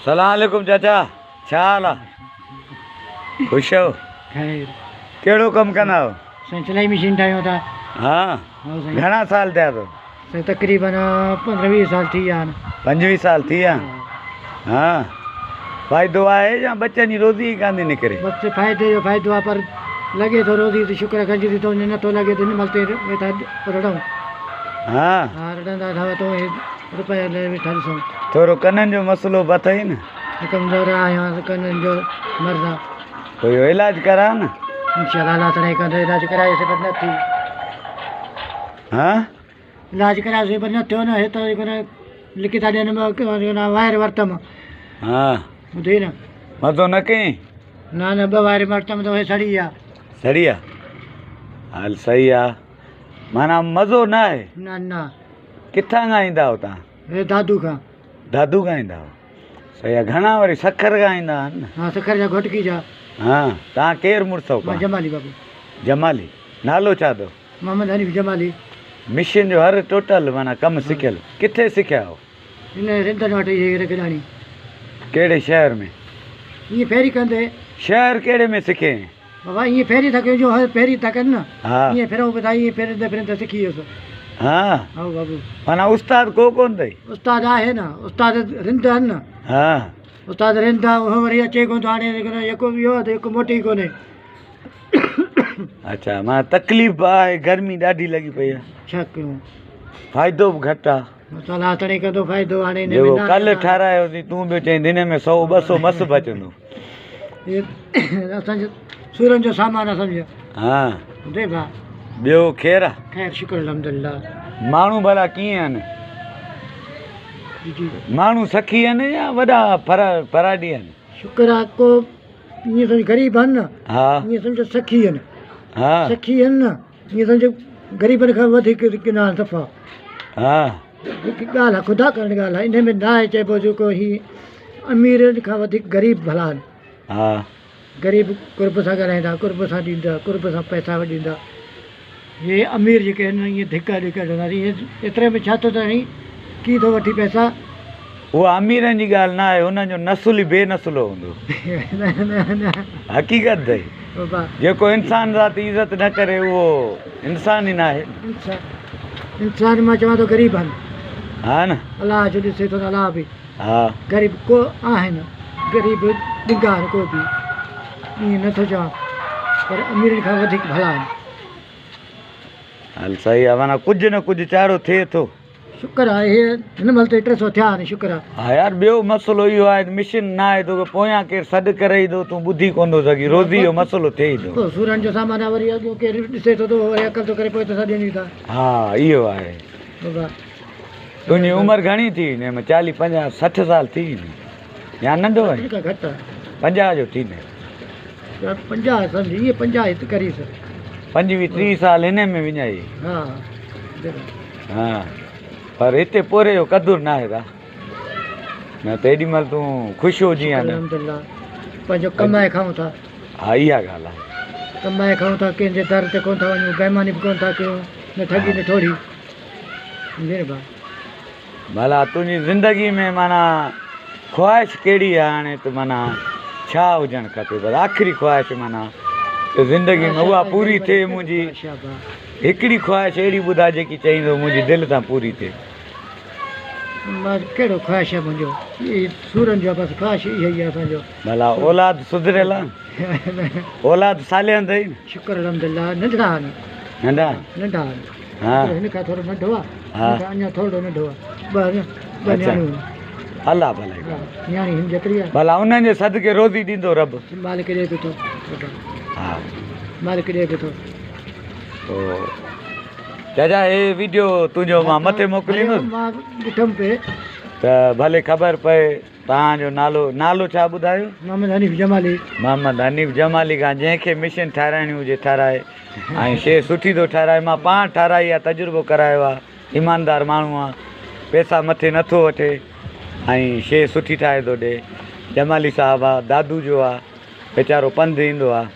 सलामकुम चाचा, छा हाल आहे? ख़ुशि आहियो? खैर कहिड़ो कमु कंदा आहियो? साईं सिलाई मशीन ठाहियूं था। हा, हाँ साईं, घणा साल थिया अथव? साईं तक़रीबन 15-20 साल थी विया आहिनि। 25 साल थी विया? हा, फ़ाइदो आहे या बच्चनि जी रोज़ी ई कान थी निकिरे? बस फ़ाइदे जो फ़ाइदो आहे, पर लॻे थो रोज़ी त शुक्र खंजी थी थो वञे, नथो लॻे त हिन महिल ते वेठा रड़ूं। हा, हा रड़ंदा ठहे थो रुपया वेठा ॾिसूं। थोरो कननि जो मसइलो बि अथई न? कमज़ोर आहियां कननि जो मर्ज़ आहे। कोई इलाजु करा न? इंशाअल्लाह अल्लाह तड़े कंदो, इलाज करायोसीं पर न थी। हा, इलाज करायोसीं पर न थियो न, हिते लिखी था ॾियनि वायर वरितमि। हा, ॿुधी न, मज़ो न कई? न 2 वायर वरितमि त उहे सड़ी विया। सही आहे? हल सही आहे, माना मज़ो न आहे। न न किथां खां ईंदा हो तव्हां? हे दादू खां। दादू खां ईंदा हो? सही आहे। घणा वरी सखर खां ईंदा आहिनि न? हाँ सखर जा घोटकी जा। हा, तव्हां केरु मुड़ुसु मां जमाली बाबू। जमाली, नालो छा अथव? मोहम्मद हनीफ जमाली। मिशन जो हर टोटल माना कमु सिखियल? किथे सिखिया हो? हिन रिंदनि वटि इहे रखिदाणी। कहिड़े शहर में? ईअं फेरी कंदे। शहर कहिड़े में सिखे? बाबा ईअं फेरी था कयूं, जो फेरी था कनि न। हा, ईअं फिरूं पिया था, ईअं फिरंदे फिरंदे सिखी वियुसि। हा, हा बाबू, माना उस्ताद को कोन अथई? उस्ताद आहे न, उस्ताद रिंद आहिनि न। हा, उस्ताद रिंद आहे, उहो वरी अचे कोन थो। हाणे हिकु इहो आहे त हिकु मोटी कोन्हे। अच्छा, मां तकलीफ़ आहे, गर्मी ॾाढी लॻी पई आहे। छा कयूं, फ़ाइदो बि घटि आहे। अलाह तड़े कंदो फ़ाइदो। हाणे हिन में जेको न कल्ह ठारायो अथई तूं बि चई दिन में 100-200 मस बचंदो। इहे असांजो सूरनि जो सामान आहे सम्झो। हा, ॿुधे भाउ, ॿियो ख़ैरु आहे? ख़ैर शुक्र अल्हम्दुलिल्लाह। माण्हू भला कीअं आहिनि? जी माण्हू सखी आहिनि या वॾा फराडी आहिनि? शुक्र आहे। को ईअं सम्झो ग़रीब आहिनि न, हा, ईअं सम्झो सखी आहिनि। हा, सखी आहिनि न, ईअं सम्झो ग़रीबनि खां वधीक किना आहिनि सफ़ा। हा, हिकु ॻाल्हि आहे, ख़ुदा करण ॻाल्हि आहे, इन में न आहे चइबो जेको ही अमीरनि खां वधीक ग़रीब भला आहिनि। हा, ग़रीब कुर्ब सां ॻाल्हाईंदा, कुर्ब सां ॾींदा, कुर्ब सां पैसा ॾींदा। हे अमीर जेके आहिनि ईअं धिका ॾिका ईअं एतिरे में छा थो साईं, की थो वठी पैसा। उहा अमीरनि जी ॻाल्हि न आहे, हुननि जो नसुल ई बेनसुलो हूंदो। हक़ीक़त अथई, बाबा जेको इंसान ज़ाती इज़त न करे उहो इंसान ई न आहे। इंसान मां चवां थो ग़रीब आहिनि। हा न? अलाह जो ॾिसे थो, अलाह बि हा, ग़रीब को आहिनि, ग़रीब ॾिघा आहिनि, को बि ईअं नथो चवां, पर अमीरनि खां वधीक भला आहिनि। हल सही आहे, माना कुझु न कुझु चारो थिए थो। शुक्र आहे, हे हिन महिल त 300 थिया आहिनि, शुक्र आहे। हा यार, ॿियो मसइलो इहो आहे, मिशन न आहे तोखे पोयां केरु सॾु करे ईंदो, तूं ॿुधी कोन थो सघीं, रोज़ी जो मसइलो थिए ई थो। पोइ सूरनि जो सामान आहे, वरी अॻियो केरु ॾिसे थो त वरी अकल थो करे, पोइ त ॾियनि था। हा, इहो आहे। बाबा तुंहिंजी उमिरि घणी थी? हिन में 40, 50, 60 साल थी या नंढो आहे? घटि आहे, 50 जो थी न? 50 सम्झ, इहे 50 हिते करीस। 25-30 साल हिन में विञाई। हा हा, पर हिते पोरे जो क़दुरु न आहे रा न, त एॾी महिल तूं ख़ुशि हुजी आहे न। अल्हम्दुलिल्लाह, पंहिंजो कमाए खाऊं था। हा, इहा ॻाल्हि आहे। कमाए खाऊं था, कंहिंजे दर ते कोन था वञूं, बेईमानी बि कोन था कयूं, न ठगी न ठोड़ी। सम्झे न भाउ? भला तुंहिंजी ज़िंदगी में माना ख़्वाहिश कहिड़ी आहे हाणे? त माना छा हुजणु खपे? बस आख़िरी ख़्वाहिश माना ज़िंदगी में उहा पूरी थिए। मुंहिंजी हिकिड़ी ख़्वाहिश अहिड़ी ॿुधाए जेकी चईंदो मुंहिंजी दिलि सां पूरी थिए। मां कहिड़ो ख़्वाहिश आहे मुंहिंजो, इहे सूरनि जो बसि ख़्वाहिश इहा ई आहे असांजो। भला औलाद सुधरियल आहे? औलाद सालियां अथई न? शुक्र अल्हम्दुलिल्लाह, नंढड़ा आहिनि। नंढा? नंढा आहिनि। हा, हिन खां थोरो नंढो आहे, हा, अञा थोरो नंढो आहे। ॿ न्याणियूं आहिनि। अलाह भला। न्याणी हिन जेतिरी आहे। भला उन्हनि जे सदके रोज़ी ॾींदो रब? मालिक ॾिए पियो थो। हा, मालिक ॾिए पियो थो। तो चाचा हे वीडियो तुंहिंजो मां मथे मोकिलींदुसि, मां ॾिठुमि पे त भले ख़बर पए। तव्हांजो नालो छा ॿुधायो? मोहम्मद हनीफ जमाली। मोहम्मद हनीफ जमाली खां जंहिंखे मिशन ठाराइणी हुजे ठाराए, ऐं शइ सुठी थो ठाराए। मां पाण ठाराई आहे, तजुर्बो करायो आहे, ईमानदार माण्हू आहे, पैसा मथे नथो वठे ऐं शइ सुठी ठाहे थो ॾिए। जमाली साहिबु आहे, दादू जो आहे, वीचारो पंधु ईंदो आहे।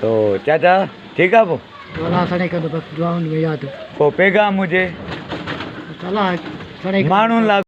तो चाचा ठीकु आहे? पोइ पैगाम हुजे माण्हुनि लाइ